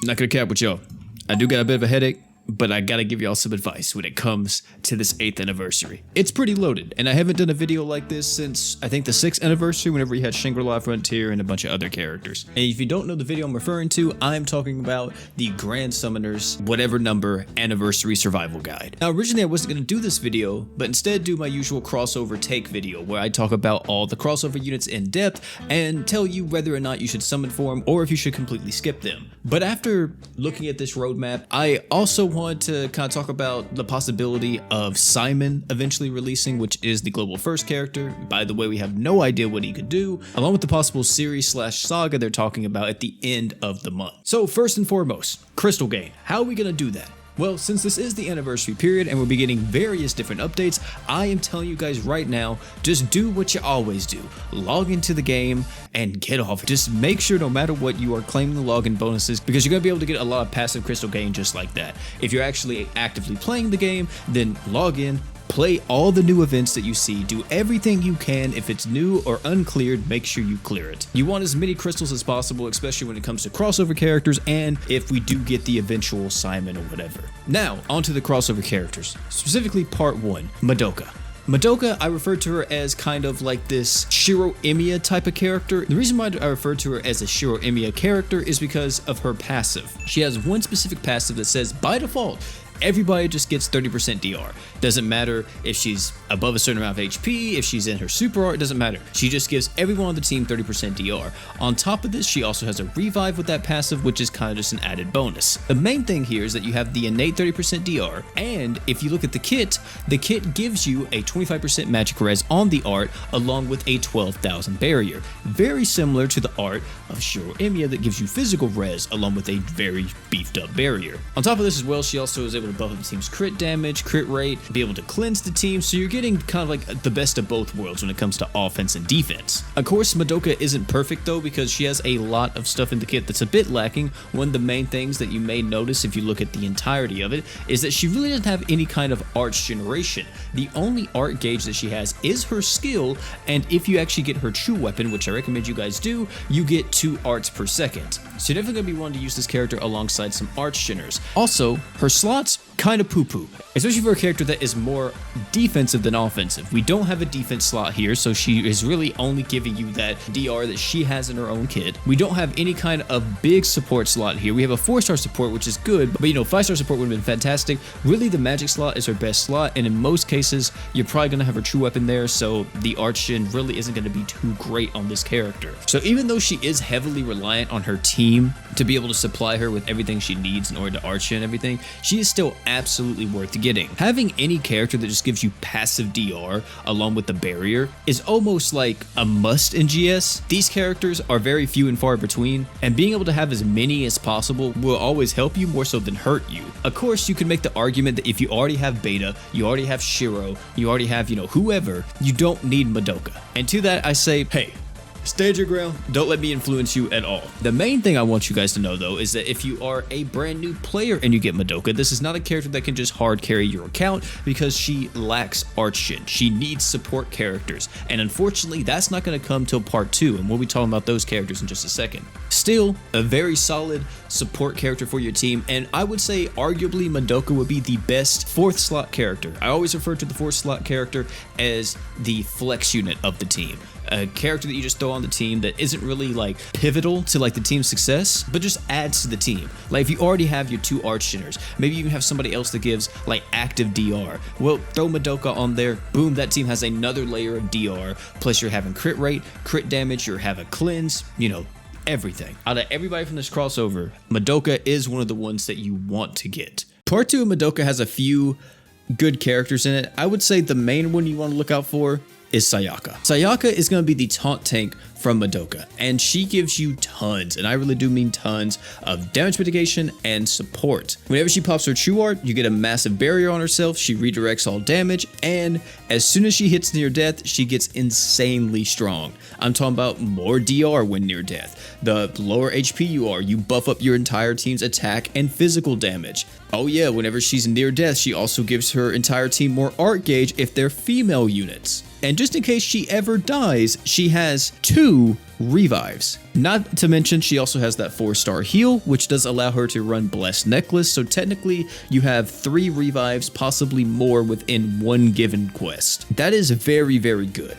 not gonna cap with y'all. I do got a bit of a headache, but I gotta give y'all some advice when it comes to this 8th anniversary. It's pretty loaded, and I haven't done a video like this since, I think, the 6th anniversary, whenever we had Shangri-La Frontier and a bunch of other characters. And if you don't know the video I'm referring to, I'm talking about the Grand Summoner's whatever number anniversary survival guide. Now, originally I wasn't gonna do this video, but instead do my usual crossover take video, where I talk about all the crossover units in depth and tell you whether or not you should summon for them or if you should completely skip them. But after looking at this roadmap, I also want to kind of talk about the possibility of Simon eventually releasing, which is the global first character. By the way, we have no idea what he could do, along with the possible series/saga they're talking about at the end of the month. So first and foremost, Crystal Gain. How are we going to do that? Well, since this is the anniversary period and we'll be getting various different updates, I am telling you guys right now, just do what you always do. Log into the game and get off. Just make sure no matter what you are claiming the login bonuses, because you're going to be able to get a lot of passive crystal gain just like that. If you're actually actively playing the game, then log in, play all the new events that you see, do everything you can. If it's new or uncleared, make sure you clear it. You want as many crystals as possible, especially when it comes to crossover characters and if we do get the eventual Simon or whatever. Now, onto the crossover characters, specifically part 1, Madoka. Madoka, I refer to her as kind of like this Shiro Emiya type of character. The reason why I refer to her as a Shiro Emiya character is because of her passive. She has one specific passive that says, by default, everybody just gets 30% DR. Doesn't matter if she's above a certain amount of HP, if she's in her super art, it doesn't matter. She just gives everyone on the team 30% DR. On top of this, she also has a revive with that passive, which is kind of just an added bonus. The main thing here is that you have the innate 30% DR, and if you look at the kit gives you a 25% magic res on the art, along with a 12,000 barrier. Very similar to the art of Shiro Emiya that gives you physical res, along with a very beefed up barrier. On top of this as well, she also is able to buff up the team's crit damage, crit rate, be able to cleanse the team, so you're getting kind of like the best of both worlds when it comes to offense and defense. Of course, Madoka isn't perfect though, because she has a lot of stuff in the kit that's a bit lacking. One of the main things that you may notice if you look at the entirety of it is that she really doesn't have any kind of arts generation. The only art gauge that she has is her skill, and if you actually get her true weapon, which I recommend you guys do, you get 2 arts per second. So you're definitely going to be wanting to use this character alongside some arts generers. Also, her slots kind of poo-poo, especially for a character that is more defensive than offensive. We don't have a defense slot here, so she is really only giving you that DR that she has in her own kit. We don't have any kind of big support slot here. We have a 4-star support, which is good, but 5-star support would have been fantastic. Really, the magic slot is her best slot, and in most cases, you're probably going to have her true weapon there, so the arch gen really isn't going to be too great on this character. So even though she is heavily reliant on her team to be able to supply her with everything she needs in order to arch gen everything, she is still absolutely worth getting. Having any character that just gives you passive DR along with the barrier is almost like a must in GS. These characters are very few and far between, and being able to have as many as possible will always help you more so than hurt you. Of course, you can make the argument that if you already have Beta, you already have Shiro, you already have, whoever, you don't need Madoka. And to that I say, hey, stand your ground, don't let me influence you at all. The main thing I want you guys to know though is that if you are a brand new player and you get Madoka, this is not a character that can just hard carry your account because she lacks arch gen. She needs support characters, and unfortunately that's not going to come till part 2, and we'll be talking about those characters in just a second. Still, a very solid support character for your team, and I would say arguably Madoka would be the best 4th slot character. I always refer to the 4th slot character as the flex unit of the team. A character that you just throw on the team that isn't really like pivotal to like the team's success, but just adds to the team. Like if you already have your 2 arch generers, maybe you can have somebody else that gives like active DR. Well, throw Madoka on there, boom, that team has another layer of DR, plus you're having crit rate, crit damage, you're having cleanse, everything. Out of everybody from this crossover, Madoka is one of the ones that you want to get. Part 2 of Madoka has a few good characters in it. I would say the main one you want to look out for is Sayaka. Sayaka is going to be the taunt tank from Madoka, and she gives you tons, and I really do mean tons, of damage mitigation and support. Whenever she pops her true art, you get a massive barrier on herself, she redirects all damage, and as soon as she hits near death, she gets insanely strong. I'm talking about more DR when near death. The lower HP you are, you buff up your entire team's attack and physical damage. Oh yeah, whenever she's near death, she also gives her entire team more art gauge if they're female units. And just in case she ever dies, she has 2 revives. Not to mention, she also has that 4-star heal, which does allow her to run Blessed Necklace, so technically you have 3 revives, possibly more within one given quest. That is very, very good.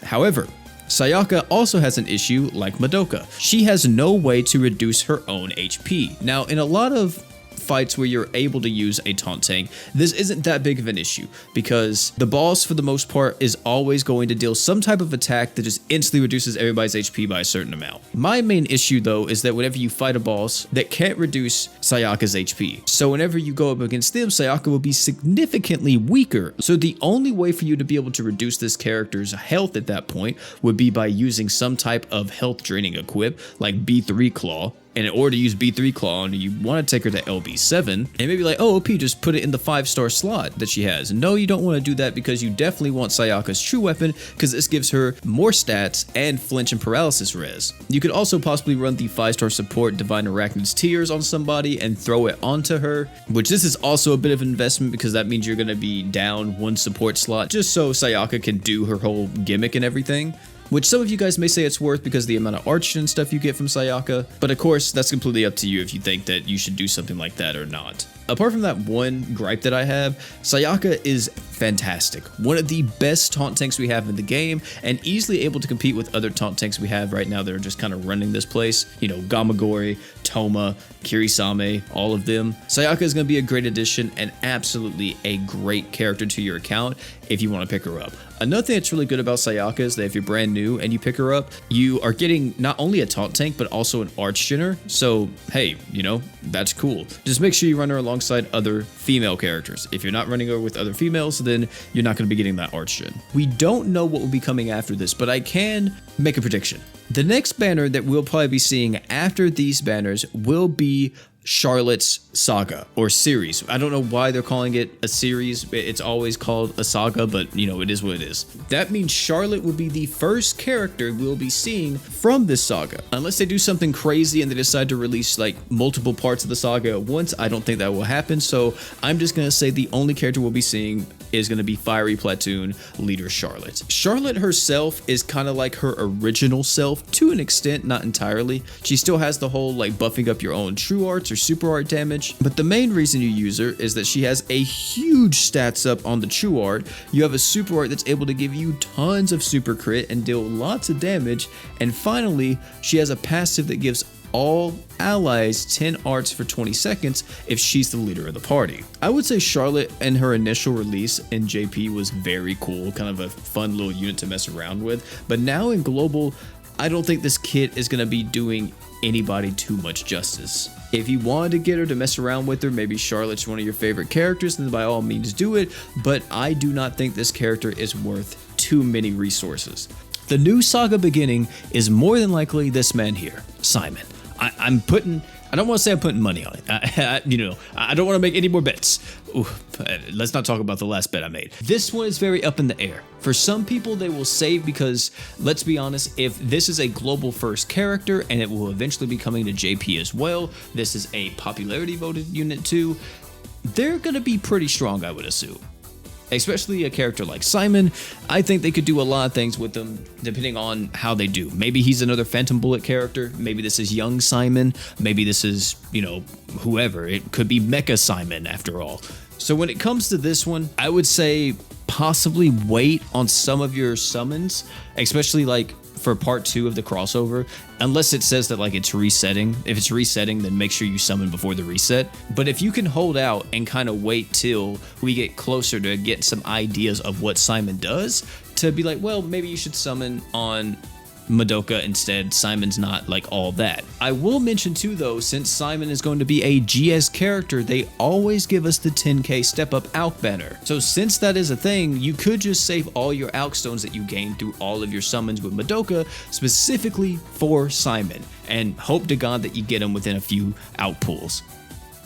However, Sayaka also has an issue like Madoka. She has no way to reduce her own HP. Now, in a lot of fights where you're able to use a taunt tank, this isn't that big of an issue because the boss for the most part is always going to deal some type of attack that just instantly reduces everybody's HP by a certain amount. My main issue though is that whenever you fight a boss that can't reduce Sayaka's HP, so whenever you go up against them, Sayaka will be significantly weaker. So the only way for you to be able to reduce this character's health at that point would be by using some type of health draining equip like B3 Claw. And in order to use B3 Claw, you want to take her to LB7 and maybe like, oh, OP, just put it in the 5-star slot that she has. No, you don't want to do that because you definitely want Sayaka's true weapon because this gives her more stats and flinch and paralysis res. You could also possibly run the 5-star support Divine Arachnid's Tears on somebody and throw it onto her, which this is also a bit of an investment because that means you're going to be down 1 support slot just so Sayaka can do her whole gimmick and everything. Which some of you guys may say it's worth because of the amount of arch and stuff you get from Sayaka, but of course that's completely up to you if you think that you should do something like that or not. Apart from that one gripe that I have, Sayaka is fantastic. One of the best taunt tanks we have in the game and easily able to compete with other taunt tanks we have right now that are just kind of running this place. You know, Gamagori, Toma, Kirisame, all of them. Sayaka is going to be a great addition and absolutely a great character to your account if you want to pick her up. Another thing that's really good about Sayaka is that if you're brand new and you pick her up, you are getting not only a taunt tank, but also an arch genner. So, hey, you know, that's cool. Just make sure you run her alongside other female characters. If you're not running her with other females, then you're not going to be getting that arch gen. We don't know what will be coming after this, but I can make a prediction. The next banner that we'll probably be seeing after these banners will be Charlotte's saga or series. I don't know why they're calling it a series. It's always called a saga, but you know, it is what it is. That means Charlotte will be the first character we'll be seeing from this saga. Unless they do something crazy and they decide to release like multiple parts of the saga at once, I don't think that will happen. So I'm just going to say the only character we'll be seeing is going to be Fiery Platoon leader Charlotte. Charlotte herself is kind of like her original self to an extent, not entirely. She still has the whole like buffing up your own true arts or super art damage, but the main reason you use her is that she has a huge stats up on the true art. You have a super art that's able to give you tons of super crit and deal lots of damage, and finally she has a passive that gives all allies 10 arts for 20 seconds if she's the leader of the party. I would say Charlotte and her initial release in JP was very cool, kind of a fun little unit to mess around with, but now in global, I don't think this kit is going to be doing anybody too much justice. If you wanted to get her to mess around with her, maybe Charlotte's one of your favorite characters, then by all means do it, but I do not think this character is worth too many resources. The new saga beginning is more than likely this man here, Simon. I don't want to say I'm putting money on it. I don't want to make any more bets. Ooh, let's not talk about the last bet I made. This one is very up in the air. For some people, they will save because, let's be honest, if this is a global first character and it will eventually be coming to JP as well, this is a popularity voted unit too, they're going to be pretty strong, I would assume. Especially a character like Simon, I think they could do a lot of things with them depending on how they do. Maybe he's another Phantom Bullet character. Maybe this is young Simon. Maybe this is, whoever. It could be Mecha Simon after all. So when it comes to this one, I would say possibly wait on some of your summons, especially like for part 2 of the crossover, unless it says that like it's resetting. If it's resetting, then make sure you summon before the reset. But if you can hold out and kind of wait till we get closer to get some ideas of what Simon does, to be like, well, maybe you should summon on Madoka instead. Simon's not like all that. I will mention too though, since Simon is going to be a GS character, they always give us the 10k step up Alk banner. So since that is a thing, you could just save all your Alk stones that you gain through all of your summons with Madoka specifically for Simon, and hope to God that you get them within a few Alk pools.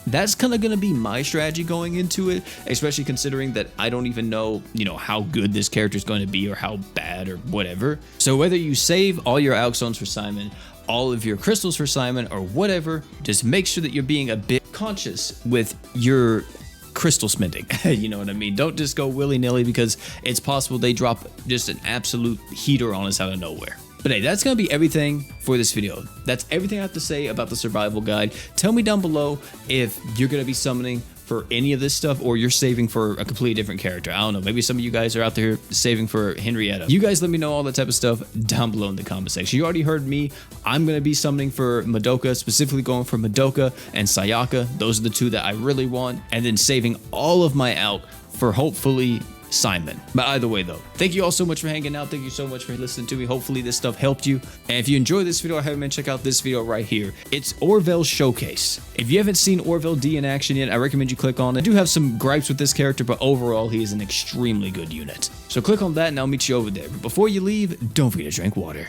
That's kind of going to be my strategy going into it, especially considering that I don't even know, how good this character is going to be or how bad or whatever. So whether you save all your Alk stones for Simon, all of your crystals for Simon, or whatever, just make sure that you're being a bit conscious with your crystal spending. You know what I mean? Don't just go willy-nilly, because it's possible they drop just an absolute heater on us out of nowhere. But hey, that's going to be everything for this video. That's everything I have to say about the survival guide. Tell me down below if you're going to be summoning for any of this stuff, or you're saving for a completely different character. I don't know. Maybe some of you guys are out there saving for Henrietta. You guys let me know all that type of stuff down below in the comment section. You already heard me. I'm going to be summoning for Madoka, specifically going for Madoka and Sayaka. Those are the two that I really want. And then saving all of my out for hopefully Simon. But either way though, thank you all so much for hanging out. Thank you so much for listening to me. Hopefully this stuff helped you. And if you enjoyed this video, I haven't check out this video right here. It's Orville's Showcase. If you haven't seen Orville D in action yet, I recommend you click on it. I do have some gripes with this character, but overall he is an extremely good unit. So click on that and I'll meet you over there. But before you leave, don't forget to drink water.